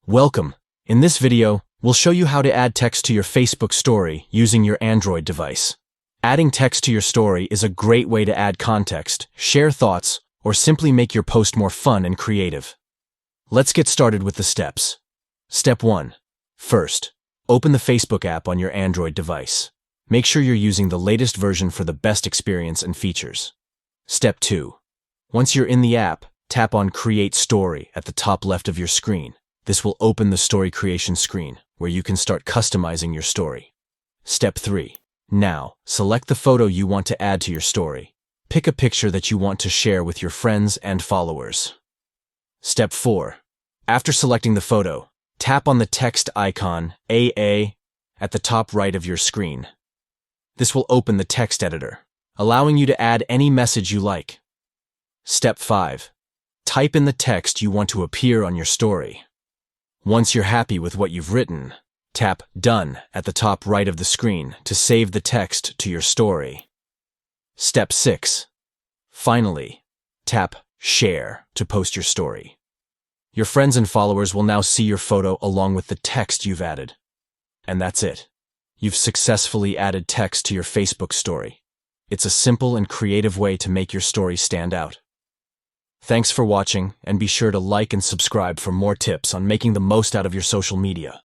Welcome. In this video, we'll show you how to add text to your Facebook story using your Android device. Adding text to your story is a great way to add context, share thoughts, or simply make your post more fun and creative. Let's get started with the steps. Step 1. First, open the Facebook app on your Android device. Make sure you're using the latest version for the best experience and features. Step 2. Once you're in the app, tap on Create Story at the top left of your screen. This will open the story creation screen, where you can start customizing your story. Step 3. Now, select the photo you want to add to your story. Pick a picture that you want to share with your friends and followers. Step 4. After selecting the photo, tap on the text icon, AA, at the top right of your screen. This will open the text editor, allowing you to add any message you like. Step 5. Type in the text you want to appear on your story. Once you're happy with what you've written, tap Done at the top right of the screen to save the text to your story. Step 6. Finally, tap Share to post your story. Your friends and followers will now see your photo along with the text you've added. And that's it. You've successfully added text to your Facebook story. It's a simple and creative way to make your story stand out. Thanks for watching, and be sure to like and subscribe for more tips on making the most out of your social media.